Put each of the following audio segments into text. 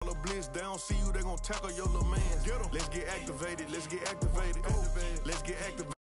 call a blitz. They don't see you, they gon' tackle your little man. Get 'em. Let's get activated, let's get activated. Let's get activated.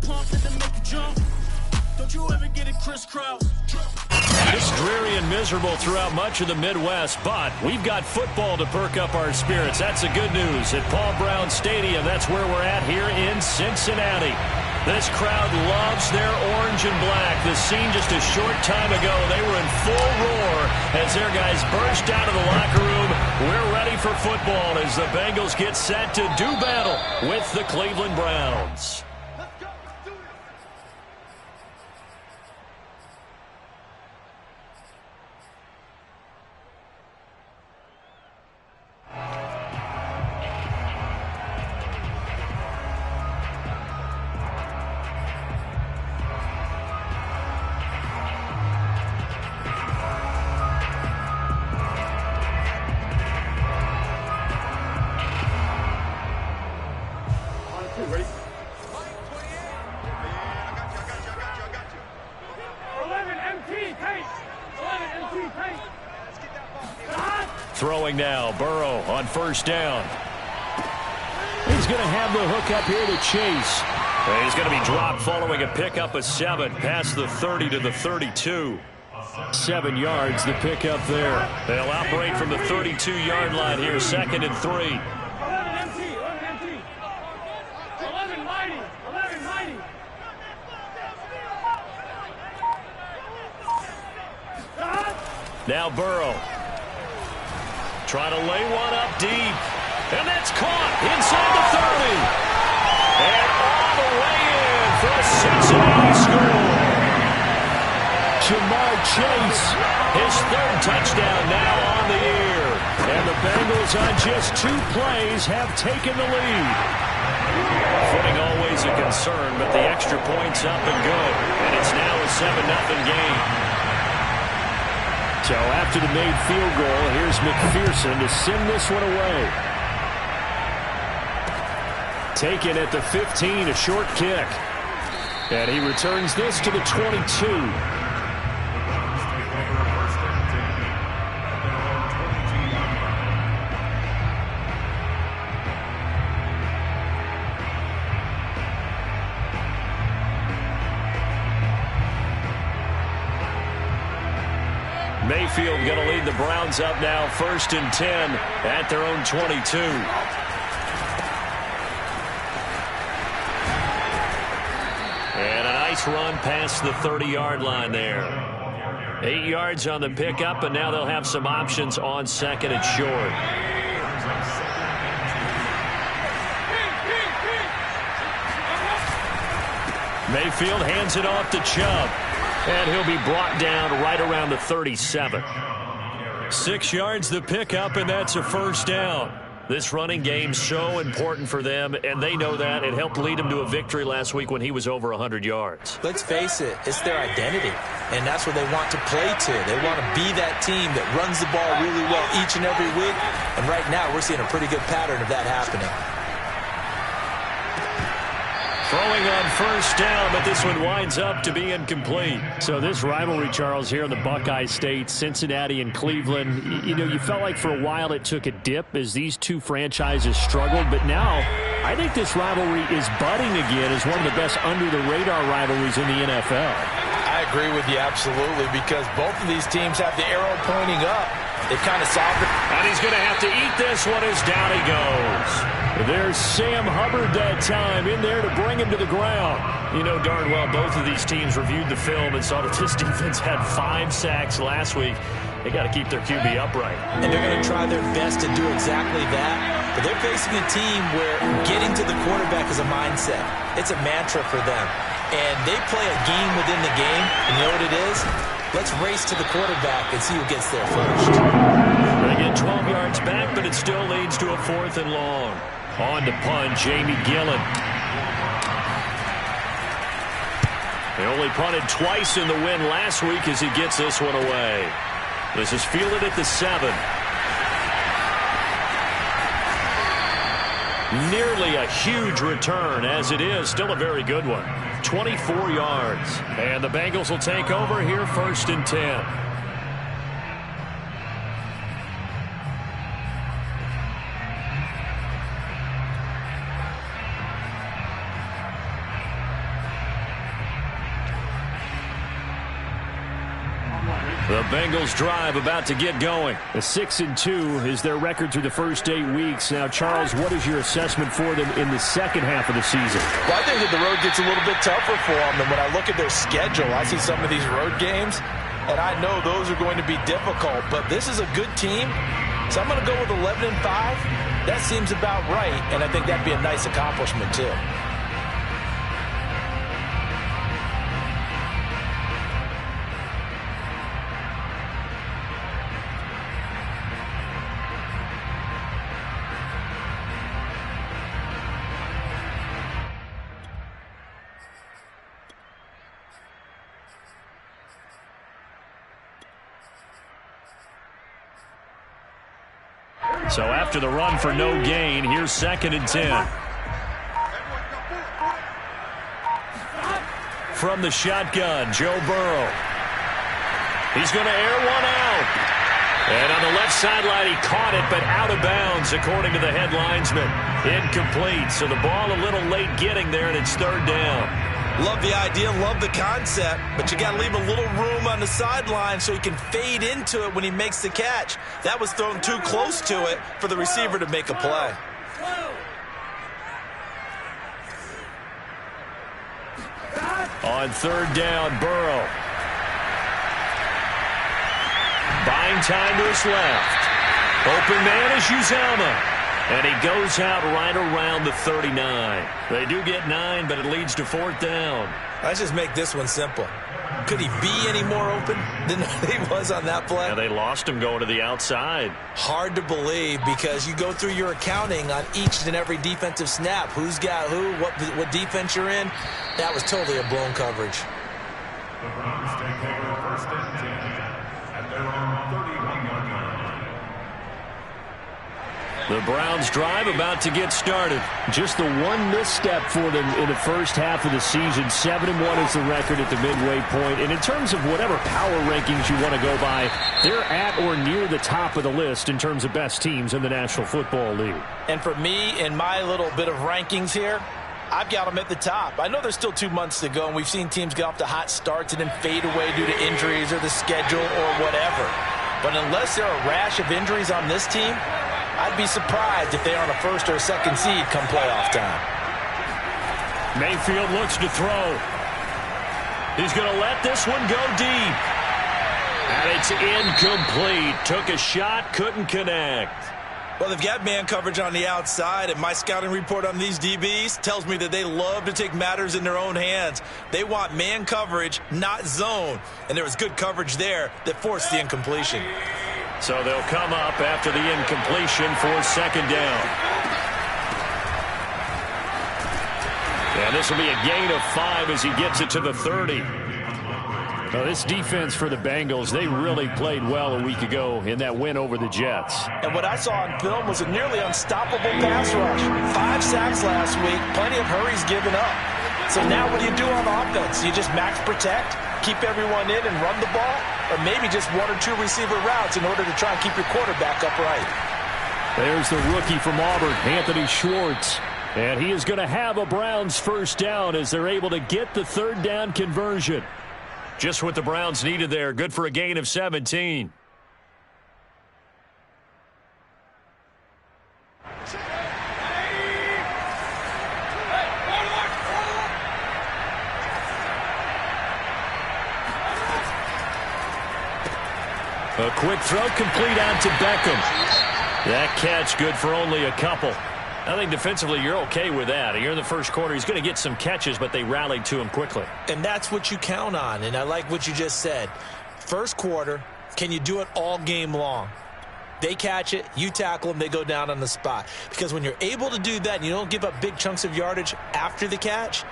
pump that make you jump. Don't you ever get it crisscross. It's dreary and miserable throughout much of the Midwest, but we've got football to perk up our spirits. That's the good news. At Paul Brown Stadium, that's where we're at here in Cincinnati. This crowd loves their orange and black. The scene just a short time ago, they were in full roar as their guys burst out of the locker room. We're ready for football as the Bengals get set to do battle with the Cleveland Browns. Throwing now, Burrow on first down. He's going to have the hook up here to Chase. And he's going to be dropped following a pickup of 7 past the 30 to the 32. 7 yards, the pickup there. They'll operate from the 32-yard line here, 2nd and 3. Now Burrow. Trying to lay one up deep. And that's caught inside the 30. And all the way in for a Cincinnati score. Jamar Chase. His 3rd touchdown now on the year. And the Bengals on just 2 plays have taken the lead. Footing always a concern, but the extra point's up and good. And it's now a 7-0 game. So after the made field goal, here's McPherson to send this one away. Taken at the 15, a short kick. And he returns this to the 22. Mayfield going to lead the Browns up now, 1st and 10 at their own 22. And a nice run past the 30-yard line there. 8 yards on the pickup, and now they'll have some options on 2nd and short. Mayfield hands it off to Chubb. And he'll be brought down right around the 37. 6 yards the pickup, and that's a 1st down. This running game's so important for them, and they know that. It helped lead them to a victory last week when he was over 100 yards. Let's face it, it's their identity, and that's what they want to play to. They want to be that team that runs the ball really well each and every week, and right now we're seeing a pretty good pattern of that happening. Throwing on 1st down, but this one winds up to be incomplete. So this rivalry, Charles, here in the Buckeye State, Cincinnati and Cleveland, you know, you felt like for a while it took a dip as these two franchises struggled, but now I think this rivalry is budding again as one of the best under-the-radar rivalries in the NFL. I agree with you absolutely, because both of these teams have the arrow pointing up. They kind of softened. And he's going to have to eat this one as down he goes. There's Sam Hubbard that time in there to bring him to the ground. You know darn well both of these teams reviewed the film and saw that this defense had 5 sacks last week. They got to keep their QB upright. And they're going to try their best to do exactly that. But they're facing a team where getting to the quarterback is a mindset. It's a mantra for them. And they play a game within the game. And you know what it is? Let's race to the quarterback and see who gets there first. They get 12 yards back, but it still leads to a 4th and long. On to punt, Jamie Gillen. They only punted twice in the win last week as he gets this one away. This is fielded at the 7. Nearly a huge return, as it is still a very good one. 24 yards. And the Bengals will take over here, 1st and 10. The Bengals drive about to get going. The 6-2 is their record through the first 8 weeks. Now, Charles, what is your assessment for them in the second half of the season? Well, I think that the road gets a little bit tougher for them. And when I look at their schedule, I see some of these road games, and I know those are going to be difficult. But this is a good team, so I'm going to go with 11-5. That seems about right, and I think that'd be a nice accomplishment, too. So after the run for no gain, here's 2nd and 10. From the shotgun, Joe Burrow. He's going to air one out. And on the left sideline, he caught it, but out of bounds, according to the head linesman. Incomplete. So the ball a little late getting there, and it's 3rd down. Love the idea, love the concept, but you got to leave a little room on the sideline so he can fade into it when he makes the catch. That was thrown too close to it for the receiver to make a play. On 3rd down, Burrow. Buying time to his left. Open man is Uzomah. And he goes out right around the 39. They do get 9, but it leads to 4th down. Let's just make this one simple. Could he be any more open than he was on that play? Yeah, they lost him going to the outside. Hard to believe because you go through your accounting on each and every defensive snap. Who's got who, what defense you're in. That was totally a blown coverage. The Browns take over 1st and 10 at their own 31-yard line. The Browns drive about to get started. Just the one misstep for them in the first half of the season. 7-1 is the record at the midway point. And in terms of whatever power rankings you want to go by, they're at or near the top of the list in terms of best teams in the National Football League. And for me, in my little bit of rankings here, I've got them at the top. I know there's still 2 months to go, and we've seen teams get off to hot starts and then fade away due to injuries or the schedule or whatever. But unless there are a rash of injuries on this team, I'd be surprised if they're on a 1st or 2nd seed come playoff time. Mayfield looks to throw. He's going to let this one go deep. And it's incomplete. Took a shot, couldn't connect. Well, they've got man coverage on the outside, and my scouting report on these DBs tells me that they love to take matters in their own hands. They want man coverage, not zone. And there was good coverage there that forced the incompletion. So they'll come up after the incompletion for 2nd down. And this will be a gain of 5 as he gets it to the 30. Now, this defense for the Bengals, they really played well a week ago in that win over the Jets. And what I saw on film was a nearly unstoppable pass rush. 5 sacks last week, plenty of hurries given up. So now what do you do on offense? You just max protect, keep everyone in and run the ball, or maybe just 1 or 2 receiver routes in order to try and keep your quarterback upright. There's the rookie from Auburn, Anthony Schwartz. And he is going to have a Browns 1st down as they're able to get the 3rd down conversion. Just what the Browns needed there. Good for a gain of 17. A quick throw complete out to Beckham. That catch good for only a couple. I think defensively you're okay with that. Here in the first quarter, he's going to get some catches, but they rallied to him quickly. And that's what you count on, and I like what you just said. First quarter, can you do it all game long? They catch it, you tackle them, they go down on the spot. Because when you're able to do that and you don't give up big chunks of yardage after the catch,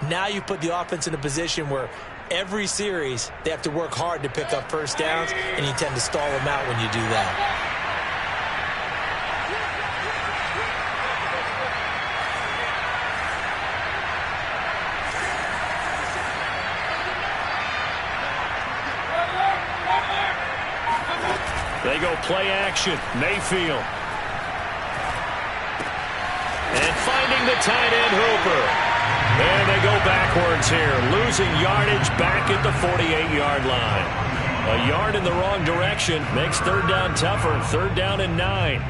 now you put the offense in a position where every series they have to work hard to pick up 1st downs, and you tend to stall them out when you do that. They go play action. Mayfield. And finding the tight end Hooper. And they go backwards here. Losing yardage back at the 48-yard line. A yard in the wrong direction makes third down tougher. 3rd down and 9.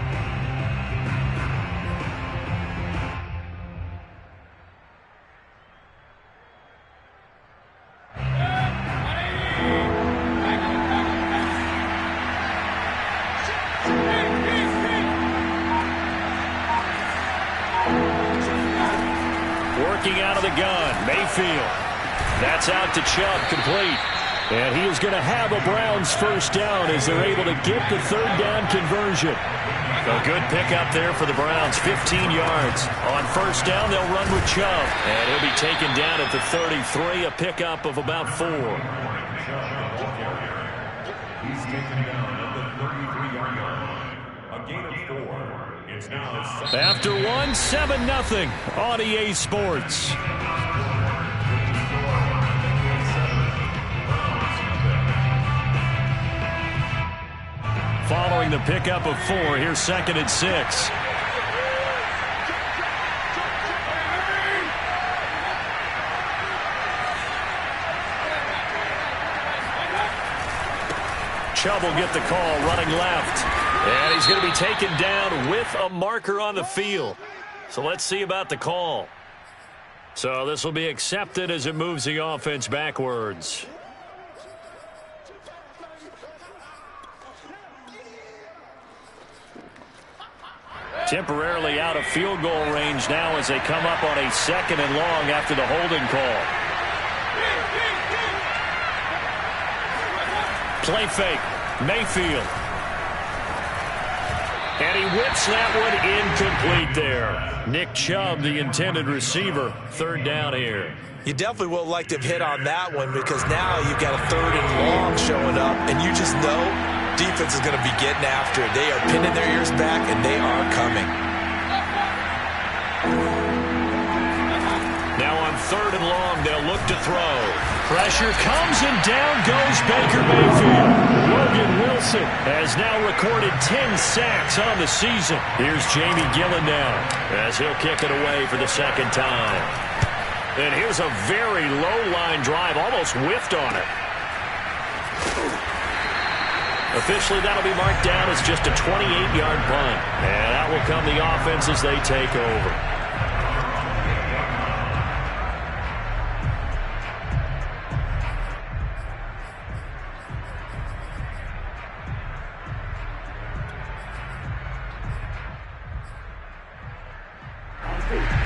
Working out of the gun, Mayfield. That's out to Chubb, complete. And he is going to have a Browns first down as they're able to get the 3rd down conversion. A good pickup there for the Browns, 15 yards. On 1st down, they'll run with Chubb. And he'll be taken down at the 33, a pickup of about 4. He's taken down at the 33-yard line. A gain of 4. It's now after 1, 7-0 on EA Sports. Following the pickup of 4, here's 2nd and 6. Chubb will get the call running left. And he's going to be taken down with a marker on the field. So let's see about the call. So this will be accepted as it moves the offense backwards. Temporarily out of field goal range now as they come up on a 2nd and long after the holding call. Play fake. Mayfield. And he whips that one incomplete there. Nick Chubb, the intended receiver. 3rd down here. You definitely would like to have hit on that one because now you've got a 3rd and long showing up, and you just know defense is going to be getting after it. They are pinning their ears back, and they are coming. Now on 3rd and long, they'll look to throw. Pressure comes, and down goes Baker Mayfield. Logan Wilson has now recorded 10 sacks on the season. Here's Jamie Gillen now as he'll kick it away for the 2nd time. And here's a very low-line drive, almost whiffed on it. Officially, that'll be marked down as just a 28-yard punt. And out will come the offense as they take over.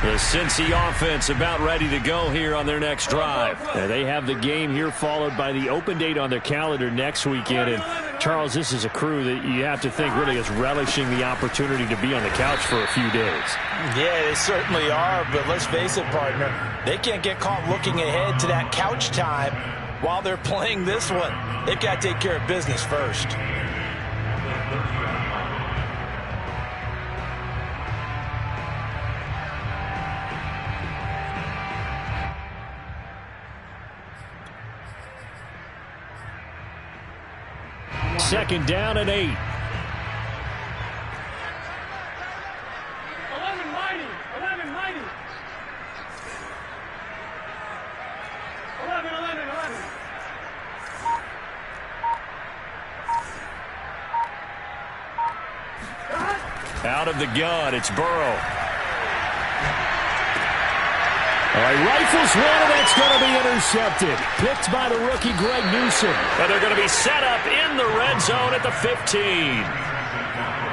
The Cincy offense about ready to go here on their next drive. They have the game here followed by the open date on their calendar next weekend. And, Charles, this is a crew that you have to think really is relishing the opportunity to be on the couch for a few days. Yeah, they certainly are, but let's face it, partner, they can't get caught looking ahead to that couch time while they're playing this one. They've got to take care of business first. Second down and 8. 11 mighty. 11 mighty. 11. Out of the gun, it's Burrow. All right, rifles one, and that's going to be intercepted. Picked by the rookie Greg Newsome. And they're going to be set up in the red zone at the 15.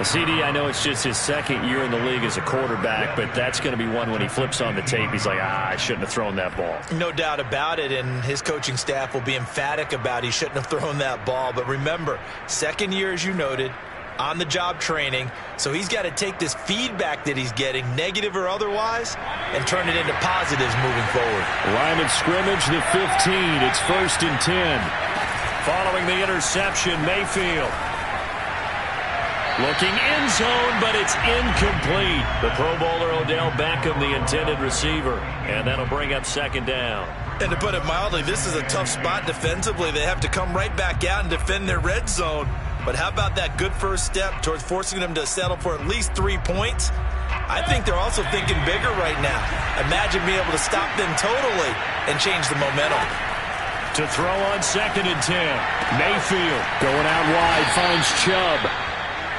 CD, I know it's just his 2nd year in the league as a quarterback, but that's going to be one when he flips on the tape. He's like, I shouldn't have thrown that ball. No doubt about it, and his coaching staff will be emphatic about he shouldn't have thrown that ball. But remember, 2nd year, as you noted, on-the-job training, so he's got to take this feedback that he's getting, negative or otherwise, and turn it into positives moving forward. Line of scrimmage, the 15. It's 1st and 10. Following the interception, Mayfield. Looking end zone, but it's incomplete. The Pro Bowler Odell Beckham, the intended receiver, and that'll bring up 2nd down. And to put it mildly, this is a tough spot defensively. They have to come right back out and defend their red zone. But how about that good first step towards forcing them to settle for at least 3 points? I think they're also thinking bigger right now. Imagine being able to stop them totally and change the momentum. To throw on 2nd and 10. Mayfield going out wide, finds Chubb.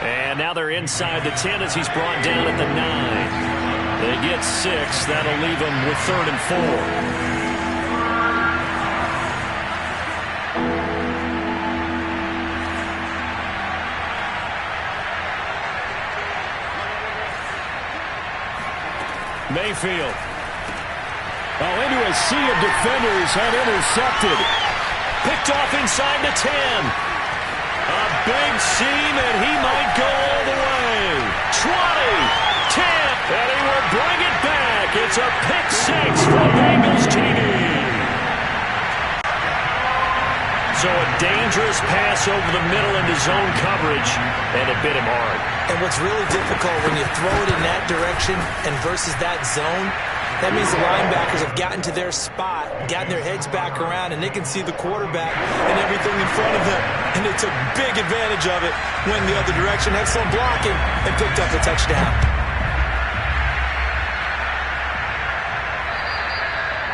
And now they're inside the 10 as he's brought down at the 9. They get 6. That'll leave them with 3rd and 4. Mayfield. Oh, into a sea of defenders and intercepted. Picked off inside the 10. A big seam, and he might go all the way. 20, 10, and he will bring it back. It's a pick 6 for Bengals TD. So a dangerous pass over the middle into zone coverage, and it bit him hard. And what's really difficult when you throw it in that direction and versus that zone, that means the linebackers have gotten to their spot, gotten their heads back around, and they can see the quarterback and everything in front of them. And they took big advantage of it, went the other direction, had some blocking, and picked up a touchdown.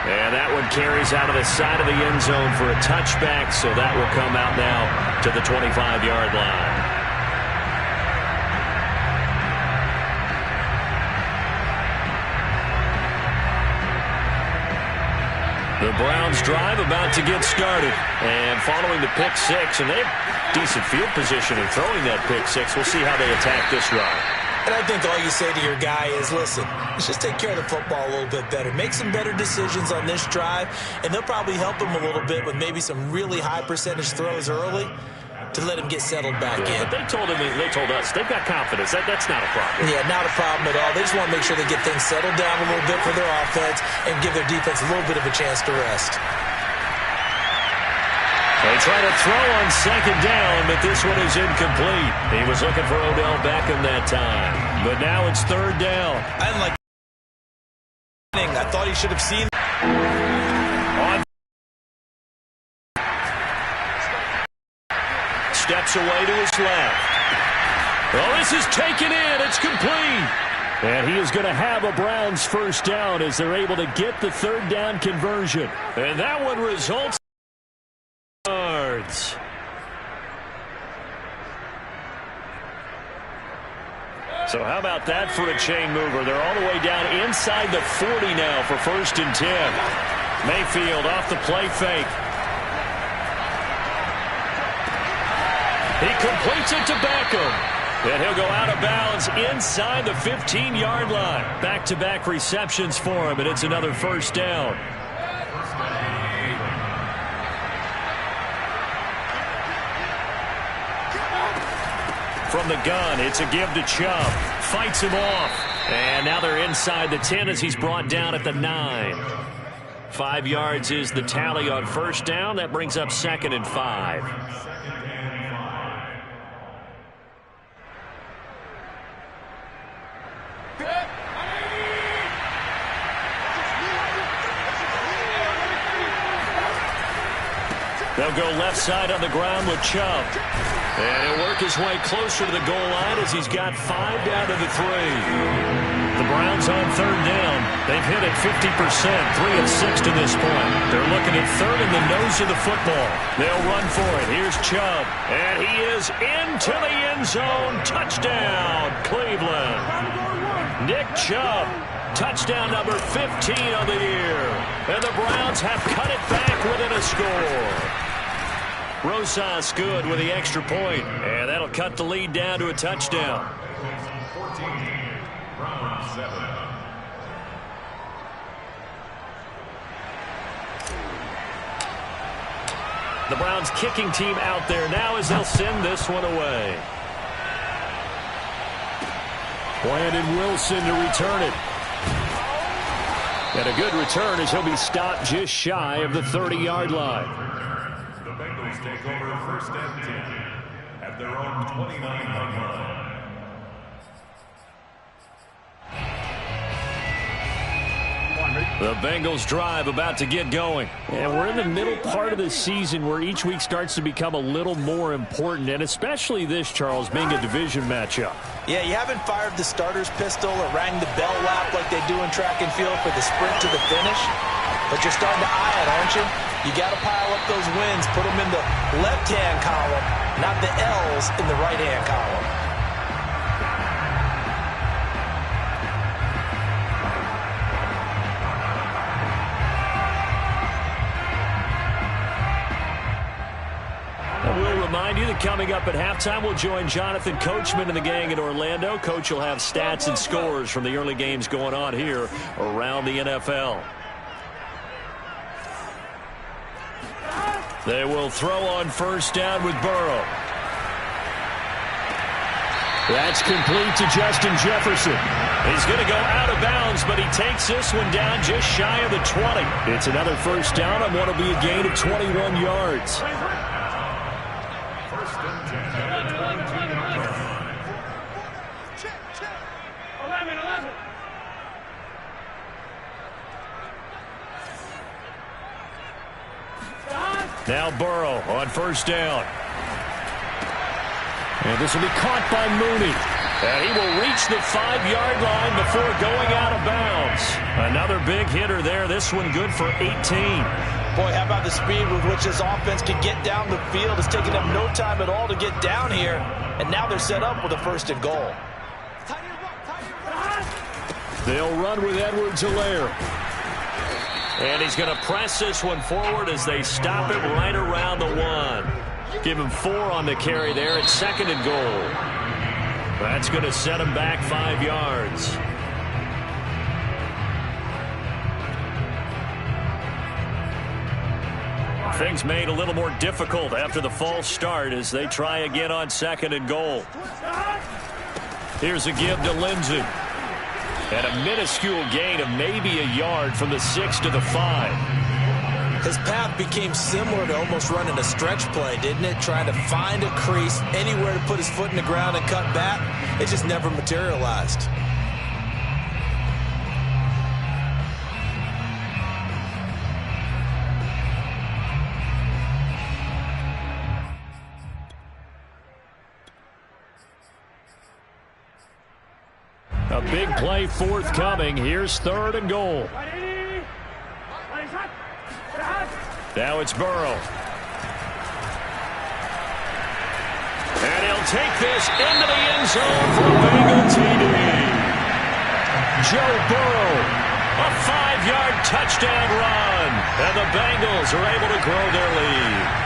And that one carries out of the side of the end zone for a touchback, so that will come out now to the 25-yard line. The Browns drive about to get started. And following the pick 6, and they have decent field position in throwing that pick 6. We'll see how they attack this drive. And I think all you say to your guy is, listen, let's just take care of the football a little bit better. Make some better decisions on this drive, and they'll probably help him a little bit with maybe some really high percentage throws early to let him get settled back in. But they told us, they've got confidence. That's not a problem. Yeah, not a problem at all. They just want to make sure they get things settled down a little bit for their offense and give their defense a little bit of a chance to rest. They try to throw on 2nd down, but this one is incomplete. He was looking for Odell Beckham that time. But now it's 3rd down. I didn't like I thought he should have seen. Steps away to his left. Oh, this is taken in. It's complete. And he is going to have a Browns 1st down as they're able to get the 3rd down conversion. And that one results in yards. So how about that for a chain mover? They're all the way down inside the 40 now for 1st and 10. Mayfield off the play fake. He completes it to Beckham. And he'll go out of bounds inside the 15-yard line. Back-to-back receptions for him, and it's another 1st down. From the gun, it's a give to Chubb. Fights him off. And now they're inside the 10 as he's brought down at the 9. 5 yards is the tally on 1st down. That brings up 2nd and 5. They'll go left side on the ground with Chubb. And he'll work his way closer to the goal line as he's got 5 down to the 3. The Browns on 3rd down. They've hit it 50%, 3 of 6 to this point. They're looking at 3rd in the nose of the football. They'll run for it. Here's Chubb. And he is into the end zone. Touchdown, Cleveland. Nick Chubb. Touchdown number 15 of the year. And the Browns have cut it back within a score. Rosas good with the extra point. And that'll cut the lead down to a touchdown. 14, round 7. The Browns kicking team out there now as they'll send this one away. Brandon Wilson to return it. And a good return as he'll be stopped just shy of the 30-yard line. The Bengals take over 1st and 10 at their own 29-yard line. The Bengals drive about to get going. And we're in the middle part of the season where each week starts to become a little more important, and especially this, Charles, being a division matchup. Yeah, you haven't fired the starter's pistol or rang the bell lap like they do in track and field for the sprint to the finish. but you're starting to eye it, aren't you? You got to pile up those wins, put them in the left-hand column, not the L's in the right-hand column. We'll remind you that coming up at halftime, we'll join Jonathan Coachman and the gang in Orlando. Coach will have stats and scores from the early games going on here around the NFL. They will throw on first down with Burrow. That's complete to Justin Jefferson. He's going to go out of bounds, but he takes this one down just shy of the 20. It's another first down on what will be a gain of 21 yards. Now Burrow on first down. And this will be caught by Mooney. And he will reach the 5-yard line before going out of bounds. Another big hitter there. This one good for 18. Boy, how about the speed with which this offense can get down the field? It's taken them no time at all to get down here. And now they're set up with a 1st and goal. They'll run with Edwards-Helaire. And he's going to press this one forward as they stop it right around the 1. Give him 4 on the carry there. It's 2nd and goal. That's going to set him back 5 yards. Things made a little more difficult after the false start as they try again on 2nd and goal. Here's a give to Lindsey. And a minuscule gain of maybe a yard from the 6 to the 5. His path became similar to almost running a stretch play, didn't it? Trying to find a crease, anywhere to put his foot in the ground and cut back. It just never materialized. A big play forthcoming. Here's 3rd and goal. Now it's Burrow. And he'll take this into the end zone for a Bengal TD. Joe Burrow, a 5-yard touchdown run. And the Bengals are able to grow their lead.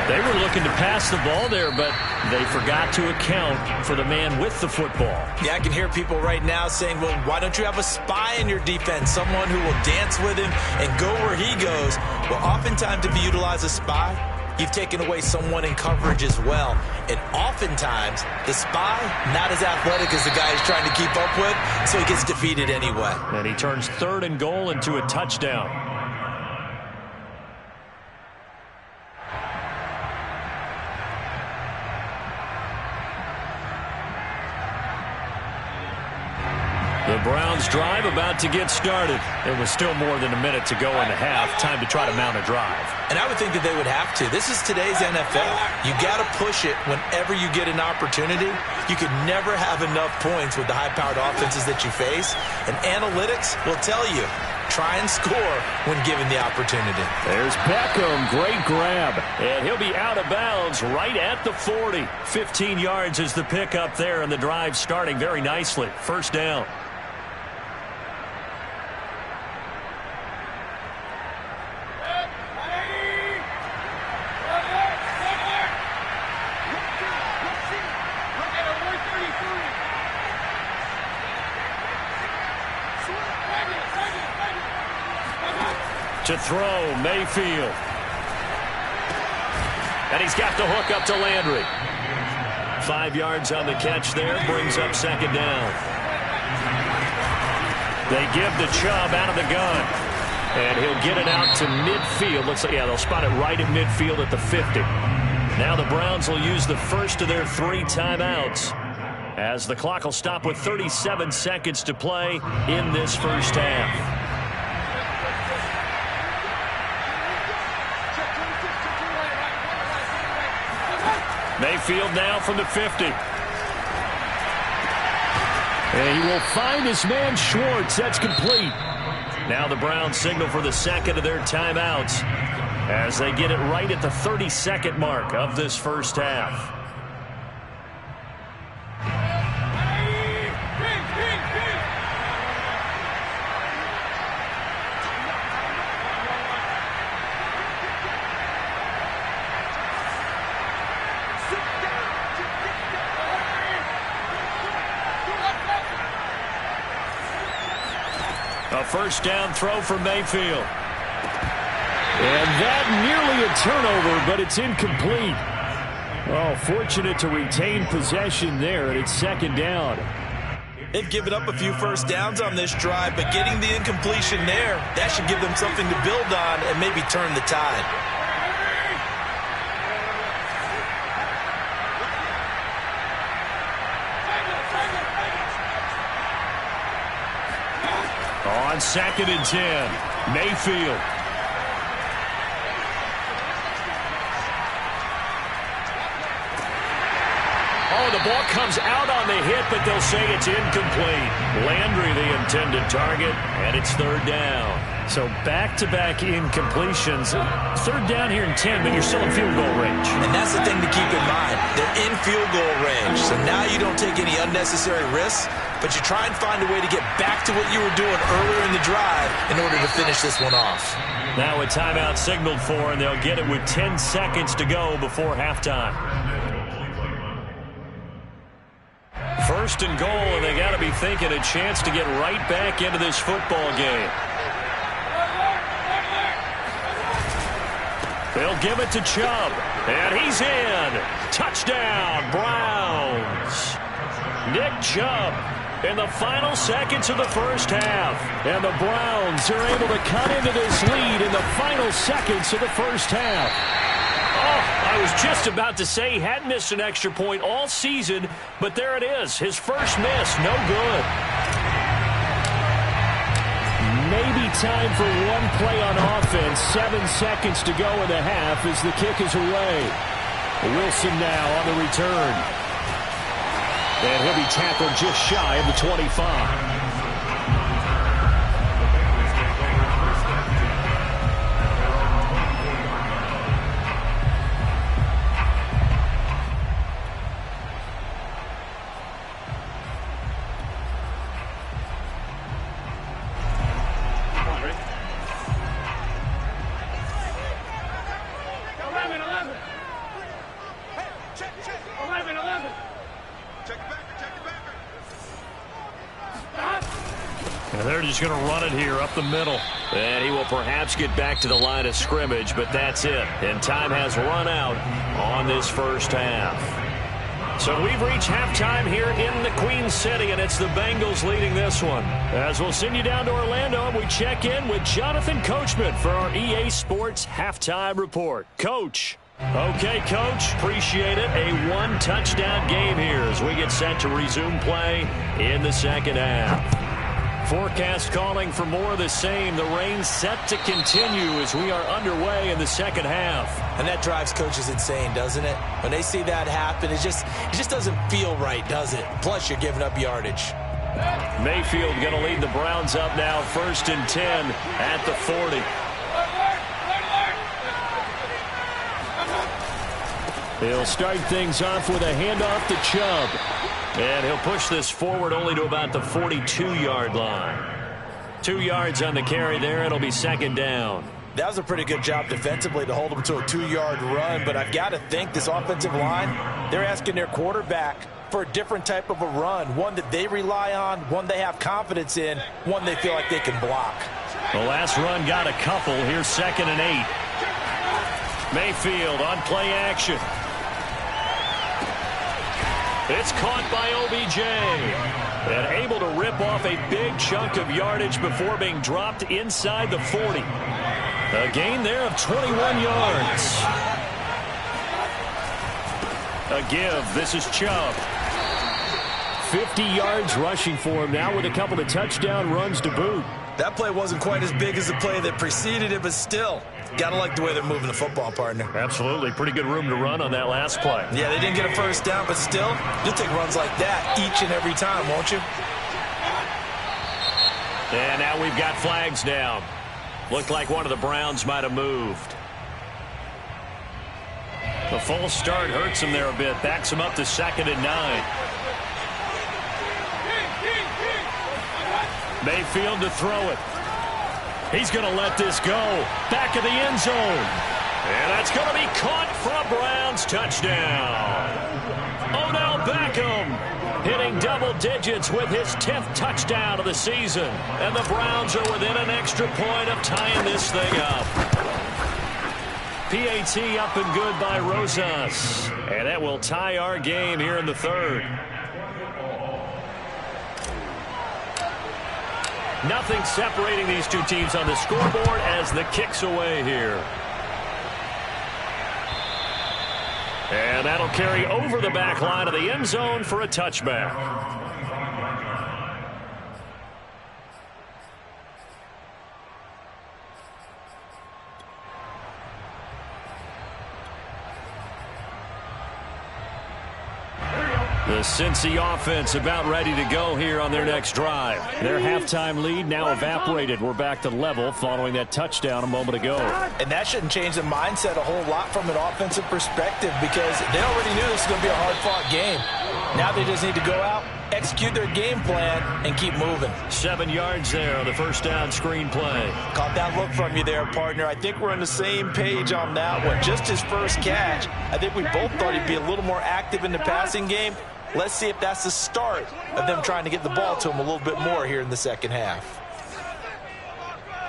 They were looking to pass the ball there, but they forgot to account for the man with the football. Yeah, I can hear people right now saying, well, why don't you have a spy in your defense, someone who will dance with him and go where he goes? Well, oftentimes if you utilize a spy, you've taken away someone in coverage as well. And oftentimes, the spy, not as athletic as the guy he's trying to keep up with, so he gets defeated anyway. And he turns 3rd and goal into a touchdown. The Browns drive about to get started. It was still more than a minute to go in the half. Time to try to mount a drive. And I would think that they would have to. This is today's NFL. You got to push it whenever you get an opportunity. You could never have enough points with the high-powered offenses that you face. And analytics will tell you, try and score when given the opportunity. There's Beckham. Great grab. And he'll be out of bounds right at the 40. 15 yards is the pickup there, and the drive starting very nicely. First down. To throw, Mayfield. And he's got the hook up to Landry. 5 yards on the catch there, brings up 2nd down. They give the Chubb out of the gun. And he'll get it out to midfield. Looks like, yeah, they'll spot it right at midfield at the 50. Now the Browns will use the first of their 3 timeouts, as the clock will stop with 37 seconds to play in this first half. Mayfield now from the 50. And he will find his man Schwartz. That's complete. Now the Browns signal for the second of their timeouts as they get it right at the 30-second mark of this first half. A first down throw for Mayfield. And that nearly a turnover, but it's incomplete. Oh, fortunate to retain possession there, and it's second down. They've given up a few first downs on this drive, but getting the incompletion there, that should give them something to build on and maybe turn the tide. On 2nd and 10, Mayfield. Oh, the ball comes out on the hit, but they'll say it's incomplete. Landry the intended target, and it's third down. So back-to-back incompletions. Third down here in 10, but you're still in field goal range. And that's the thing to keep in mind. They're in field goal range, so now you don't take any unnecessary risks, but you try and find a way to get back to what you were doing earlier in the drive in order to finish this one off. Now a timeout signaled for, and they'll get it with 10 seconds to go before halftime. First and goal, and they got to be thinking a chance to get right back into this football game. They'll give it to Chubb, and he's in. Touchdown, Browns. Nick Chubb in the final seconds of the first half. And the Browns are able to cut into this lead in the final seconds of the first half. Oh, I was just about to say he hadn't missed an extra point all season, but there it is. His first miss, no good. Maybe time for one play on offense. 7 seconds to go in the half as the kick is away. Wilson now on the return. And he'll be tackled just shy of the 25. Going to run it here up the middle. And he will perhaps get back to the line of scrimmage, but that's it. And time has run out on this first half. So we've reached halftime here in the Queen City, and it's the Bengals leading this one. As we'll send you down to Orlando, and we check in with Jonathan Coachman for our EA Sports Halftime Report. Coach. Okay, Coach. Appreciate it. A one-touchdown game here as we get set to resume play in the second half. Forecast calling for more of the same. The rain set to continue as we are underway in the second half. And that drives coaches insane, doesn't it? When they see that happen, it just doesn't feel right, does it? Plus, you're giving up yardage. Mayfield going to lead the Browns up now, 1st and 10 at the 40. He'll start things off with a handoff to Chubb. And he'll push this forward only to about the 42-yard line. 2 yards on the carry there. It'll be second down. That was a pretty good job defensively to hold them to a 2-yard run, but I've got to think this offensive line, they're asking their quarterback for a different type of a run, one that they rely on, one they have confidence in, one they feel like they can block. The last run got a couple. Here's 2nd and 8. Mayfield on play action. It's caught by OBJ. And able to rip off a big chunk of yardage before being dropped inside the 40. A gain there of 21 yards. A give. This is Chubb. 50 yards rushing for him now with a couple of touchdown runs to boot. That play wasn't quite as big as the play that preceded it, but still, gotta like the way they're moving the football, partner. Absolutely. Pretty good room to run on that last play. Yeah, they didn't get a first down, but still, you'll take runs like that each and every time, won't you? And now we've got flags down. Looked like one of the Browns might have moved. The false start hurts him there a bit. Backs him up to 2nd and 9. Mayfield to throw it. He's going to let this go. Back of the end zone. And that's going to be caught for a Browns touchdown. Odell Beckham hitting double digits with his 10th touchdown of the season. And the Browns are within an extra point of tying this thing up. PAT up and good by Rosas. And that will tie our game here in the 3rd. Nothing separating these two teams on the scoreboard as the kick's away here. And that'll carry over the back line of the end zone for a touchback. The Cincy offense about ready to go here on their next drive. Their halftime lead now evaporated. We're back to level following that touchdown a moment ago. And that shouldn't change the mindset a whole lot from an offensive perspective because they already knew this was going to be a hard-fought game. Now they just need to go out, execute their game plan, and keep moving. 7 yards there on the first down screen play. Caught that look from you there, partner. I think we're on the same page on that one. Just his first catch. I think we both thought he'd be a little more active in the passing game. Let's see if that's the start of them trying to get the ball to him a little bit more here in the second half.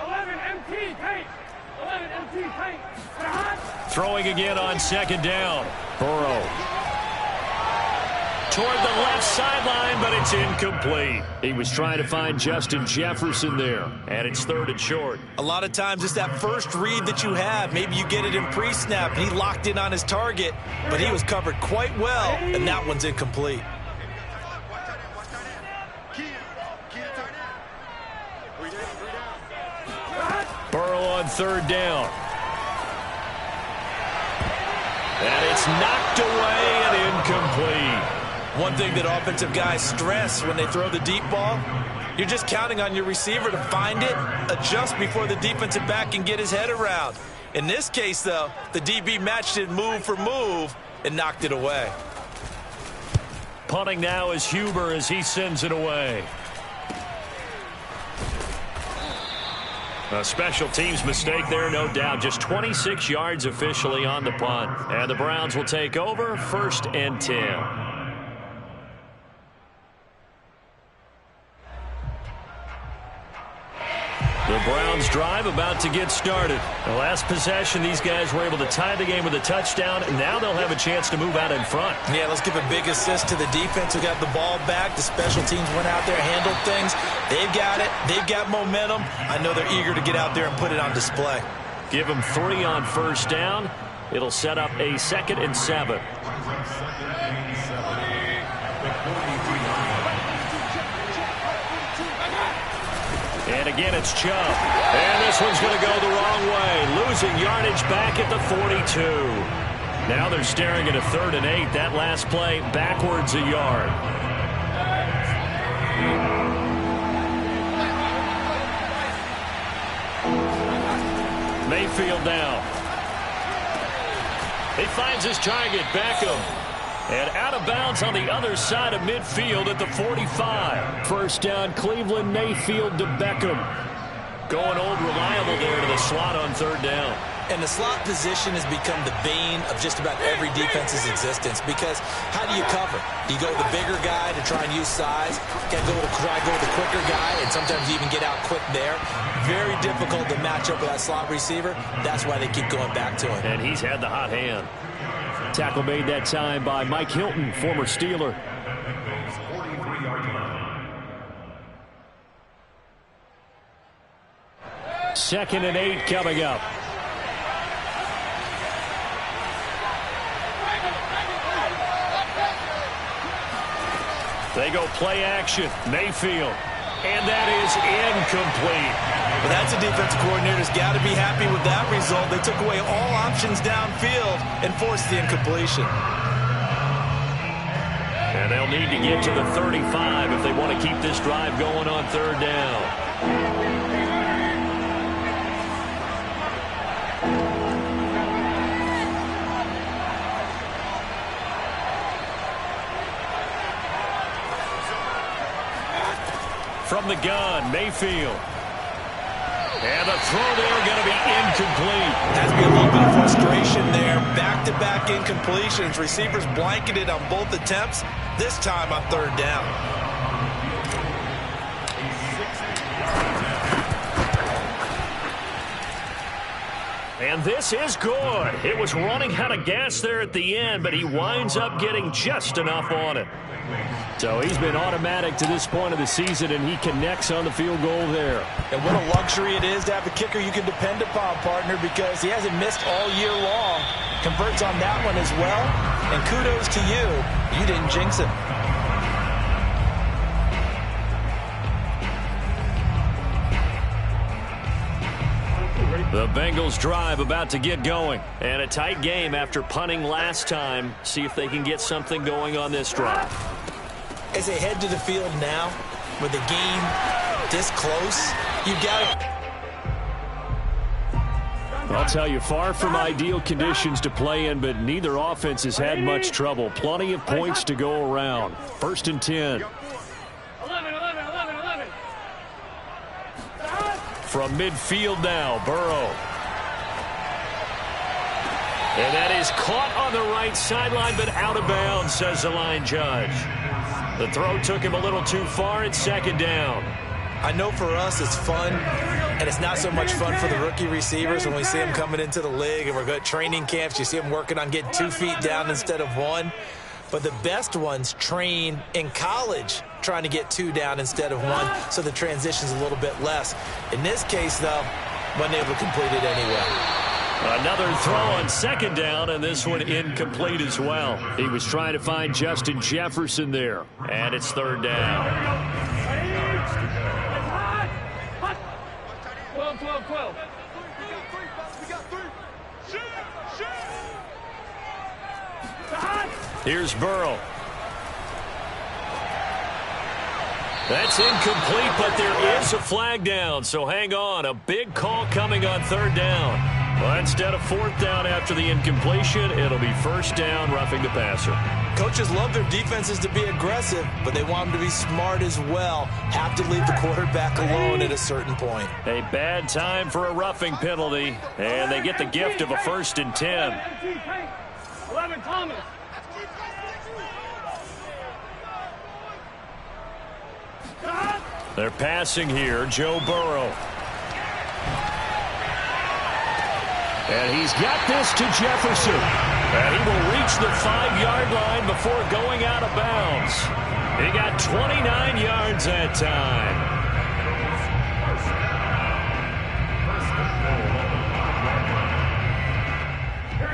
11 MT paint. 11 MT paint. Throwing again on 2nd down. Burrow. Toward the left sideline, but it's incomplete. He was trying to find Justin Jefferson there, and it's 3rd and short. A lot of times it's that first read that you have. Maybe you get it in pre-snap, and he locked in on his target, but he was covered quite well, and that one's incomplete. Burrow on 3rd down. And it's knocked away and incomplete. One thing that offensive guys stress when they throw the deep ball, you're just counting on your receiver to find it, adjust before the defensive back can get his head around. In this case, though, the DB matched it move for move and knocked it away. Punting now is Huber as he sends it away. A special teams mistake there, no doubt. Just 26 yards officially on the punt. And the Browns will take over 1st and 10. The Browns drive about to get started. The last possession, these guys were able to tie the game with a touchdown, and now they'll have a chance to move out in front. Yeah, let's give a big assist to the defense who got the ball back. The special teams went out there, handled things. They've got it. They've got momentum. I know they're eager to get out there and put it on display. Give them 3 on 1st down. It'll set up a 2nd and 7. And again, it's Chubb. And this one's going to go the wrong way. Losing yardage back at the 42. Now they're staring at a 3rd and 8. That last play backwards a yard. Mayfield now. He finds his target, Beckham. And out of bounds on the other side of midfield at the 45. First down, Cleveland. Mayfield to Beckham. Going old reliable there to the slot on 3rd down. And the slot position has become the bane of just about every defense's existence because how do you cover? Do you go with the bigger guy to try and use size? Try to go with the quicker guy and sometimes you even get out quick there. Very difficult to match up with that slot receiver. That's why they keep going back to him. And he's had the hot hand. Tackle made that time by Mike Hilton, former Steeler. Second and 8 coming up. They go play action. Mayfield. And that is incomplete. But that's a defensive coordinator's got to be happy with that result. They took away all options downfield and forced the incompletion. And And they'll need to get to the 35 if they want to keep this drive going on third down. From the gun, Mayfield. And the throw there going to be incomplete. Has to be a little bit of frustration there. Back-to-back incompletions. Receivers blanketed on both attempts, this time on third down. And this is good. It was running out of gas there at the end, but he winds up getting just enough on it. So he's been automatic to this point of the season, and he connects on the field goal there. And what a luxury it is to have a kicker you can depend upon, partner, because he hasn't missed all year long. Converts on that one as well. And kudos to you. You didn't jinx it. The Bengals drive about to get going. And a tight game after punting last time. See if they can get something going on this drive. As they head to the field now, with the game this close, you've got to... I'll tell you, far from ideal conditions to play in, but neither offense has had much trouble. Plenty of points to go around. 1st and 10. 11. From midfield now, Burrow. And that is caught on the right sideline, but out of bounds, says the line judge. The throw took him a little too far. It's 2nd down. I know for us it's fun, and it's not so much fun for the rookie receivers when we see them coming into the league and we're going to training camps. You see them working on getting 2 feet down instead of 1. But the best ones train in college trying to get 2 down instead of 1, so the transition's a little bit less. In this case, though, wasn't able to complete it anyway. Another throw on 2nd down, and this one incomplete as well. He was trying to find Justin Jefferson there, and it's 3rd down. 12. Here's Burrow. That's incomplete, but there is a flag down, so hang on. A big call coming on 3rd down. Well, instead of 4th down after the incompletion, it'll be 1st down, roughing the passer. Coaches love their defenses to be aggressive, but they want them to be smart as well. Have to leave the quarterback alone at a certain point. A bad time for a roughing penalty, and they get the gift of a 1st and 10. 11, Thomas. They're passing here, Joe Burrow. And he's got this to Jefferson. And he will reach the 5-yard line before going out of bounds. He got 29 yards that time.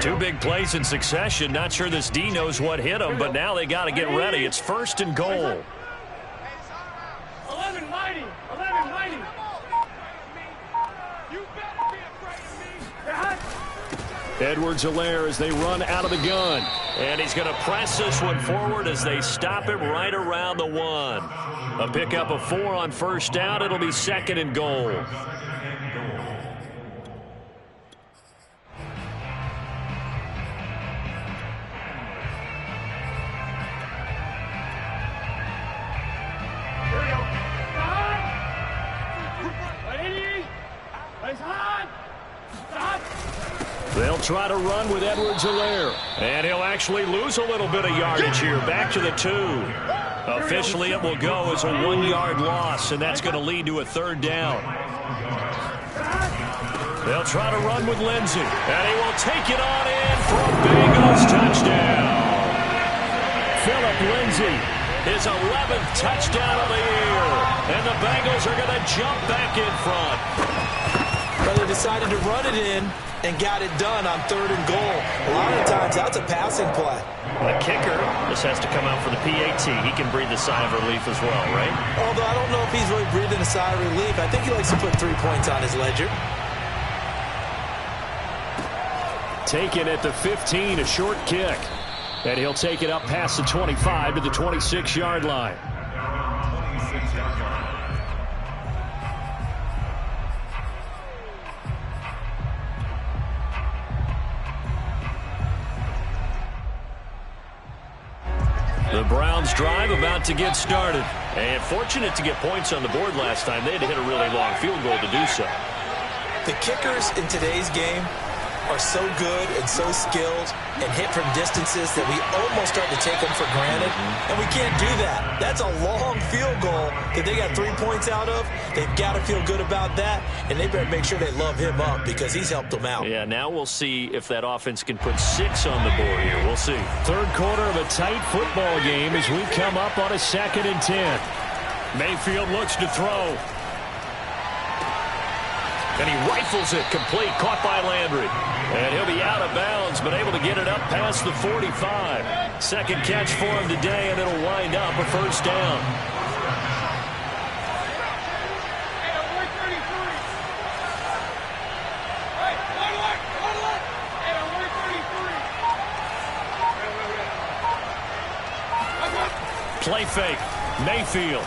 Two big plays in succession. Not sure this D knows what hit him, but now they got to get ready. It's 1st and goal. 11, mighty. You better be afraid of me. Edwards-Helaire as they run out of the gun. And he's going to press this one forward as they stop him right around the 1. A pickup of 4 on 1st down. It'll be 2nd and goal. They'll try to run with Edwards-Helaire. And he'll actually lose a little bit of yardage here. Back to the 2. Officially, it will go as a 1-yard loss, and that's going to lead to a 3rd down. They'll try to run with Lindsey. And he will take it on in for a Bengals touchdown. Phillip Lindsey, his 11th touchdown of the year. And the Bengals are going to jump back in front. But they decided to run it in and got it done on 3rd and goal. A lot of times, that's a passing play. The kicker just has to come out for the PAT. He can breathe a sigh of relief as well, right? Although I don't know if he's really breathing a sigh of relief. I think he likes to put 3 points on his ledger. Taken at the 15, a short kick. And he'll take it up past the 25 to the 26-yard line. The Browns drive about to get started. And fortunate to get points on the board last time. They had to hit a really long field goal to do so. The kickers in today's game are so good and so skilled and hit from distances that we almost start to take them for granted, and we can't do that. That's a long field goal that they got 3 points out of. They've got to feel good about that, and they better make sure they love him up because he's helped them out. Yeah, now we'll see if that offense can put 6 on the board here. We'll see. Third quarter of a tight football game as we come up on a 2nd and 10. Mayfield looks to throw. And he rifles it complete, caught by Landry. And he'll be out of bounds, but able to get it up past the 45. Second catch for him today, and it'll wind up a first down. Play fake. Mayfield.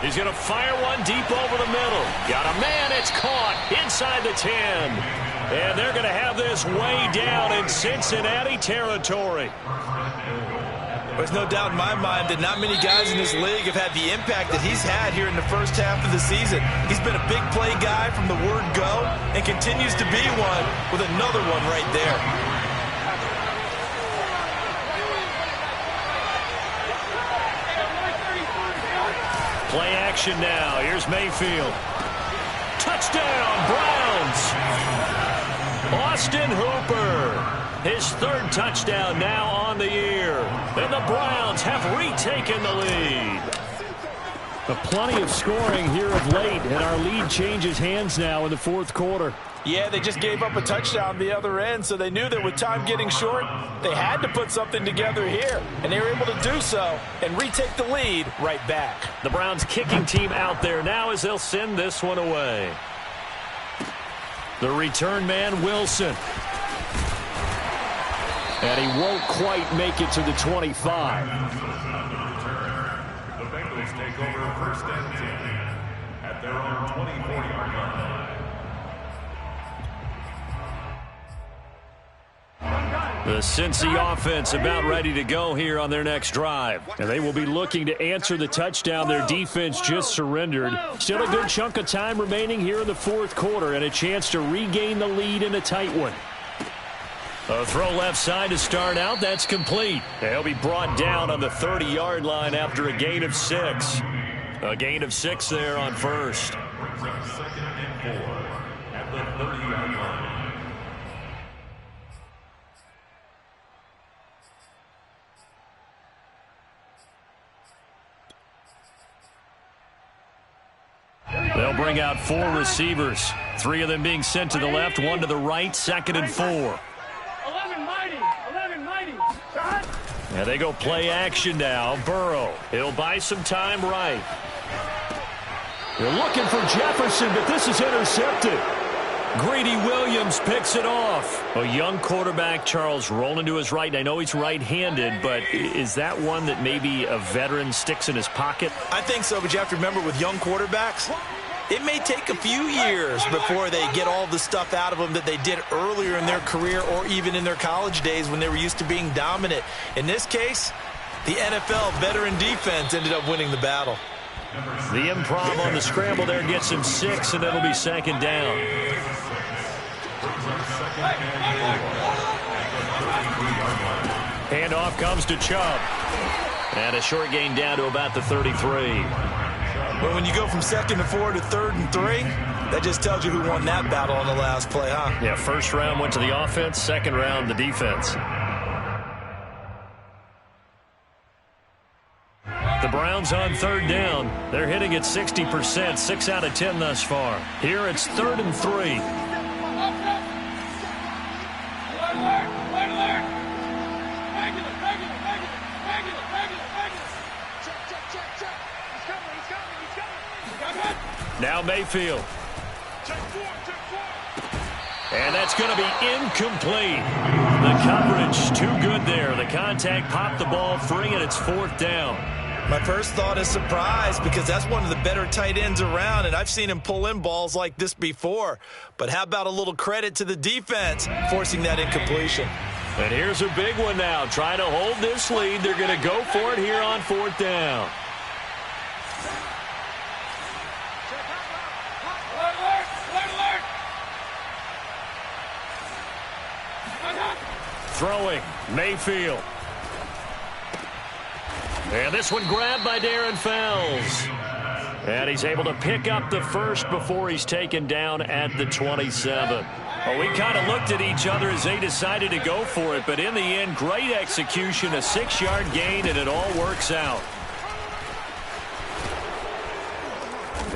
He's going to fire one deep over the middle. Got a man. It's caught inside the 10. And they're going to have this way down in Cincinnati territory. There's no doubt in my mind that not many guys in this league have had the impact that he's had here in the first half of the season. He's been a big play guy from the word go and continues to be one with another one right there. Play action now. Here's Mayfield. Touchdown, Browns. Austin Hooper. His 3rd touchdown now on the year. And the Browns have retaken the lead. Plenty of scoring here of late, and our lead changes hands now in the 4th quarter. Yeah, they just gave up a touchdown the other end, so they knew that with time getting short, they had to put something together here. And they were able to do so and retake the lead right back. The Browns kicking team out there now as they'll send this one away. The return man, Wilson. And he won't quite make it to the 25. The Bengals take over 1st and 10 at their own 24-yard line. The Cincy offense about ready to go here on their next drive. And they will be looking to answer the touchdown their defense just surrendered. Still a good chunk of time remaining here in the 4th quarter and a chance to regain the lead in a tight one. A throw left side to start out. That's complete. They'll be brought down on the 30-yard line after a gain of 6. A gain of 6 there on first. Brings up 2nd and 4 at the 30-yard line. They'll bring out 4 receivers. 3 of them being sent to the left, 1 to the right, 2nd and 4. 11 mighty. And they go play action now. Burrow. He'll buy some time right. They're looking for Jefferson, but this is intercepted. Greedy Williams picks it off. A young quarterback, Charles, rolling to his right. I know he's right-handed, but is that one that maybe a veteran sticks in his pocket? I think so, but you have to remember with young quarterbacks, it may take a few years before they get all the stuff out of them that they did earlier in their career or even in their college days when they were used to being dominant. In this case, the NFL veteran defense ended up winning the battle. The improv on the scramble there gets him 6, and it'll be 2nd down. Handoff comes to Chubb. And a short gain down to about the 33. Well, when you go from 2nd and 4 to 3rd and 3, that just tells you who won that battle on the last play, huh? Yeah, first round went to the offense, 2nd round the defense. The Browns on 3rd down. They're hitting at 60%, 6 out of 10 thus far. Here it's 3rd and 3. Now Mayfield. And that's going to be incomplete. The coverage too good there. The contact popped the ball free, and it's 4th down. My first thought is surprise, because that's one of the better tight ends around, and I've seen him pull in balls like this before. But how about a little credit to the defense forcing that incompletion? And here's a big one now. Trying to hold this lead. They're going to go for it here on 4th down. Throwing, Mayfield. And this one grabbed by Darren Fells. And he's able to pick up the first before he's taken down at the 27. Well, we kind of looked at each other as they decided to go for it, but in the end, great execution, a 6-yard gain, and it all works out.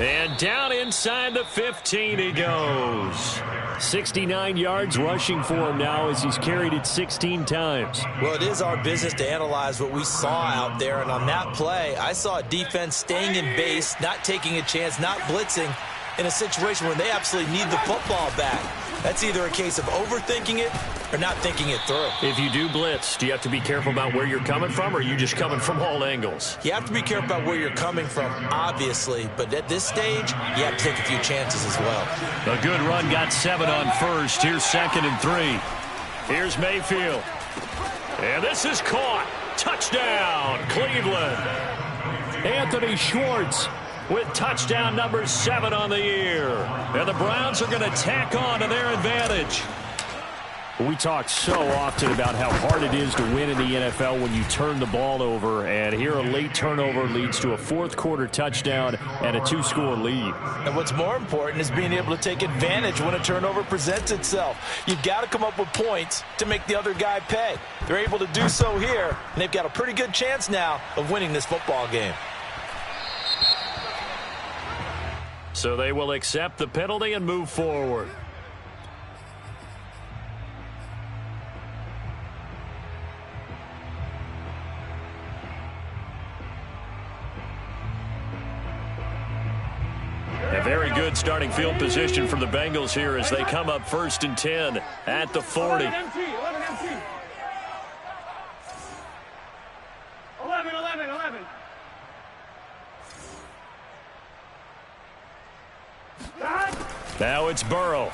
And down inside the 15 he goes. 69 yards rushing for him now as he's carried it 16 times. Well, it is our business to analyze what we saw out there, and on that play, I saw a defense staying in base, not taking a chance, not blitzing, in a situation where they absolutely need the football back. That's either a case of overthinking it or not thinking it through. If you do blitz, do you have to be careful about where you're coming from, or are you just coming from all angles? You have to be careful about where you're coming from, obviously, but at this stage, you have to take a few chances as well. A good run got 7 on first. Here's 2nd and 3. Here's Mayfield. And this is caught. Touchdown, Cleveland. Anthony Schwartz with touchdown number 7 on the year. And the Browns are going to tack on to their advantage. We talk so often about how hard it is to win in the NFL when you turn the ball over, and here a late turnover leads to a 4th-quarter touchdown and a 2-score lead. And what's more important is being able to take advantage when a turnover presents itself. You've got to come up with points to make the other guy pay. They're able to do so here, and they've got a pretty good chance now of winning this football game. So they will accept the penalty and move forward. A very good starting field position for the Bengals here as they come up 1st and 10 at the 40. 11 11. Now it's Burrow.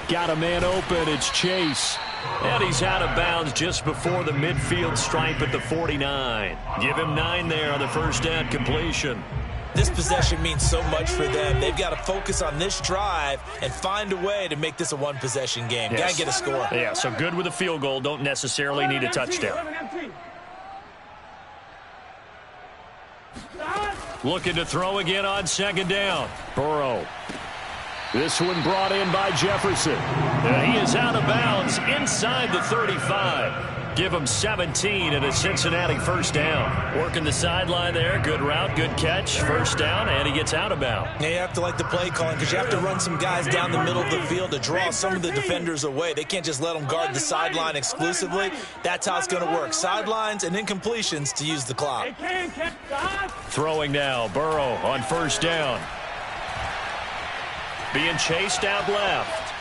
Got a man open. It's Chase. And he's out of bounds just before the midfield stripe at the 49. Give him 9 there on the first down completion. This possession means so much for them. They've got to focus on this drive and find a way to make this a one-possession game. Yes. Got to get a score. Yeah, so good with a field goal. Don't necessarily need a touchdown. Looking to throw again on 2nd down. Burrow. This one brought in by Jefferson. And he is out of bounds inside the 35. Give him 17 and a Cincinnati first down. Working the sideline there. Good route, good catch. First down, and he gets out of bounds. Yeah, you have to like the play calling because you have to run some guys down the middle of the field to draw some of the defenders away. They can't just let them guard the sideline exclusively. That's how it's going to work. Sidelines and incompletions to use the clock. Throwing now. Burrow on first down. Being chased out left.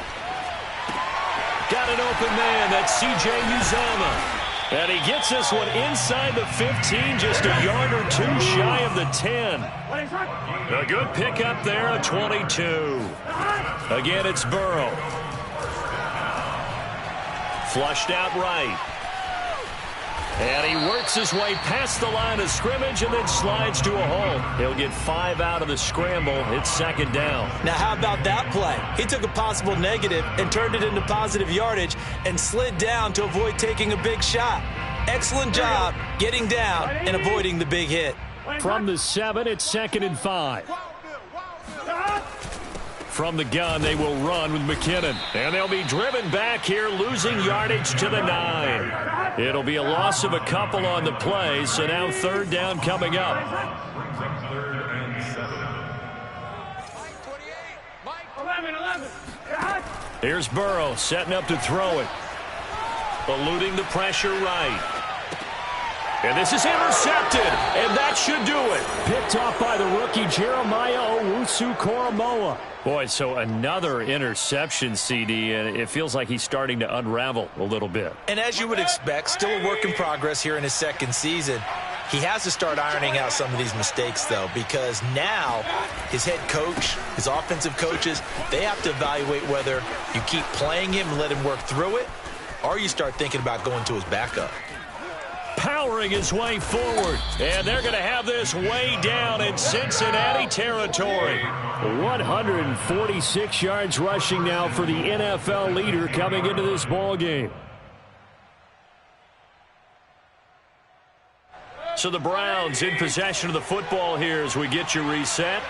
Got an open man. That's C.J. Uzomah. And he gets this one inside the 15, just a yard or 2 shy of the 10. A good pickup there, a 22. Again, it's Burrow. Flushed out right. And he works his way past the line of scrimmage and then slides to a hole. He'll get 5 out of the scramble. It's 2nd down. Now, how about that play? He took a possible negative and turned it into positive yardage and slid down to avoid taking a big shot. Excellent job getting down and avoiding the big hit. From the 7, it's 2nd and 5. From the gun, they will run with McKinnon. And they'll be driven back here, losing yardage to the 9. It'll be a loss of a couple on the play, so now 3rd down coming up. 3rd and 7. Here's Burrow setting up to throw it. Eluding the pressure right. And this is intercepted, and that should do it. Picked off by the rookie Jeremiah Owusu-Koramoah. Boy, so another interception, CD, and it feels like he's starting to unravel a little bit. And as you would expect, still a work in progress here in his second season. He has to start ironing out some of these mistakes, though, because now his head coach, his offensive coaches, they have to evaluate whether you keep playing him and let him work through it, or you start thinking about going to his backup. Powering his way forward, and they're going to have this way down in Cincinnati territory. 146 yards rushing now for the NFL leader coming into this ball game. So the Browns in possession of the football here as we get you reset.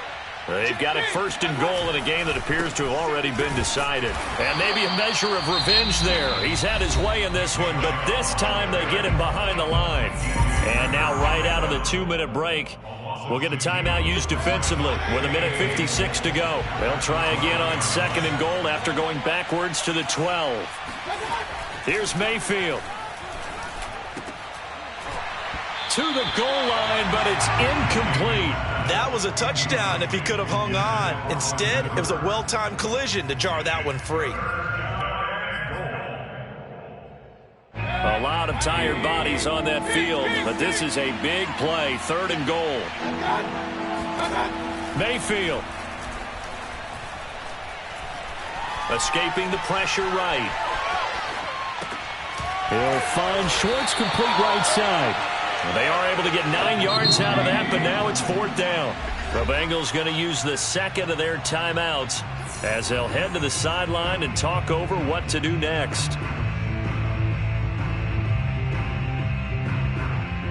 They've got it first and goal in a game that appears to have already been decided. And maybe a measure of revenge there. He's had his way in this one, but this time they get him behind the line. And now right out of the 2-minute break, we'll get a timeout used defensively with 1:56 to go. They'll try again on second and goal after going backwards to the 12. Here's Mayfield. To the goal line, but it's incomplete. That was a touchdown if he could have hung on. Instead, it was a well-timed collision to jar that one free. A lot of tired bodies on that field, but this is a big play, third and goal. Mayfield. Escaping the pressure right. He'll find Schwartz complete right side. They are able to get 9 yards out of that, but now it's fourth down. The Bengals going to use the second of their timeouts as they'll head to the sideline and talk over what to do next.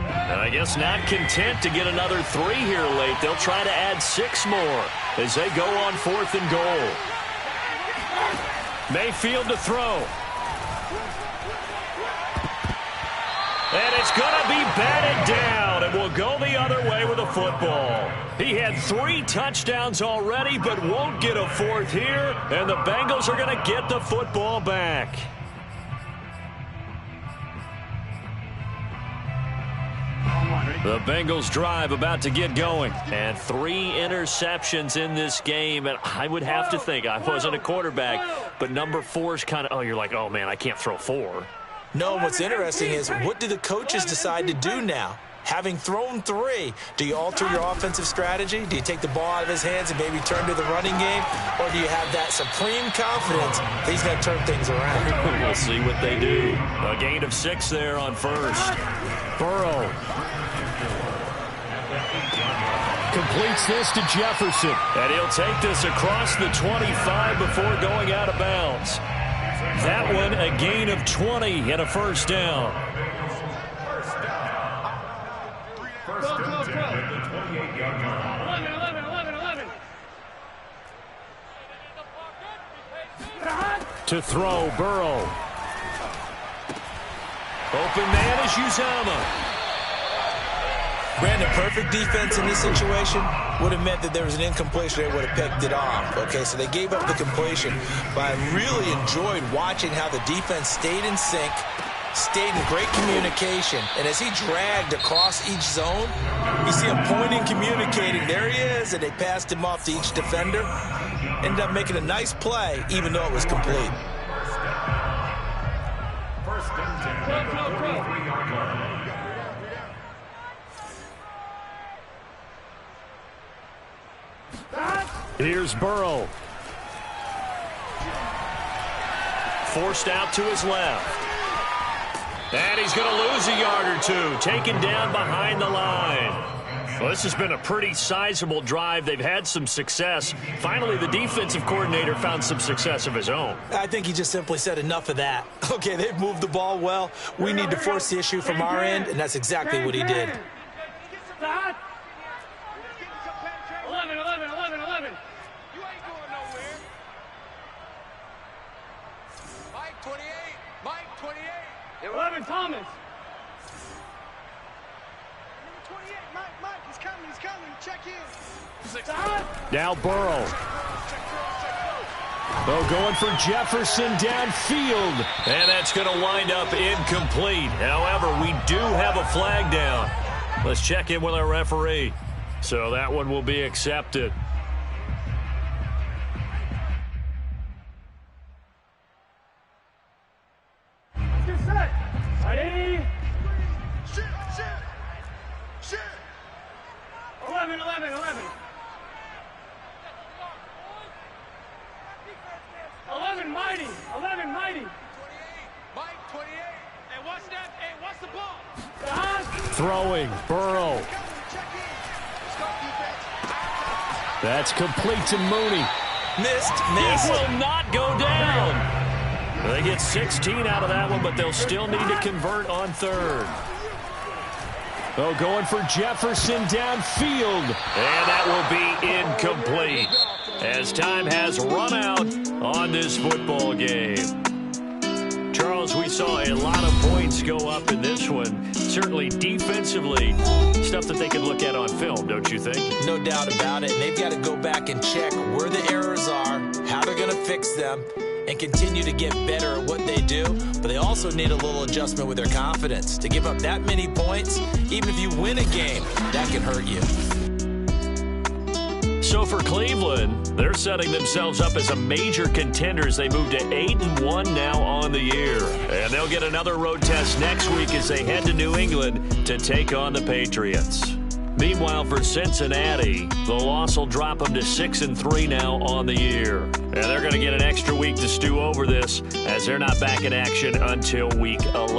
And I guess not content to get another 3 here late. They'll try to add 6 more as they go on fourth and goal. Mayfield to throw. And it's going to be batted down, and will go the other way with the football. He had 3 touchdowns already, but won't get a 4th here, and the Bengals are going to get the football back. The Bengals drive about to get going, and 3 interceptions in this game, and I would have to think, I wasn't a quarterback, but number 4 is kind of, you're like, oh man, I can't throw 4. No, what's interesting is, what do the coaches decide to do now? Having thrown 3, do you alter your offensive strategy? Do you take the ball out of his hands and maybe turn to the running game? Or do you have that supreme confidence that he's going to turn things around? We'll see what they do. A gain of 6 there on first. Burrow completes this to Jefferson. And he'll take this across the 25 before going out of bounds. That one, a gain of 20 and a first down. First and 10 at the 28-yard line. 11. To throw, Burrow. Open man is Uzomah. Brandon, perfect defense in this situation would have meant that there was an incompletion. They would have picked it off. Okay, so they gave up the completion. But I really enjoyed watching how the defense stayed in sync, stayed in great communication. And as he dragged across each zone, you see him pointing, communicating. There he is, and they passed him off to each defender. Ended up making a nice play, even though it was complete. First and 10 at the 43-yard line. Here's Burrow. Forced out to his left. And he's going to lose a yard or 2. Taken down behind the line. Well, this has been a pretty sizable drive. They've had some success. Finally, the defensive coordinator found some success of his own. I think he just simply said enough of that. Okay, they've moved the ball well. We need to force the issue from our end, and that's exactly what he did. 11. You ain't going nowhere. Mike 28. Mike 28. 11, Thomas. Number 28. Mike. He's coming. Check in. Stop. Now Burrow. Oh, going for Jefferson downfield. And that's going to wind up incomplete. However, we do have a flag down. Let's check in with our referee. So that one will be accepted. Get set. Ready? Shit. 11. 11 mighty. 11 mighty. 28. Mike, 28. Hey, what's that? Hey, what's the ball? Throwing, Burrow. That's complete to Mooney. Missed. This will not go down. They get 16 out of that one, but they'll still need to convert on third. Oh, going for Jefferson downfield. And that will be incomplete as time has run out on this football game. Charles, we saw a lot of points go up in this one. Certainly defensively, stuff that they can look at on film, don't you think? No doubt about it. And they've got to go back and check where the errors are, how they're going to fix them, and continue to get better at what they do. But they also need a little adjustment with their confidence. To give up that many points, even if you win a game, that can hurt you. So for Cleveland, they're setting themselves up as a major contender as they move to 8-1 now on the year. And they'll get another road test next week as they head to New England to take on the Patriots. Meanwhile, for Cincinnati, the loss will drop them to 6-3 now on the year. And they're going to get an extra week to stew over this as they're not back in action until week 11.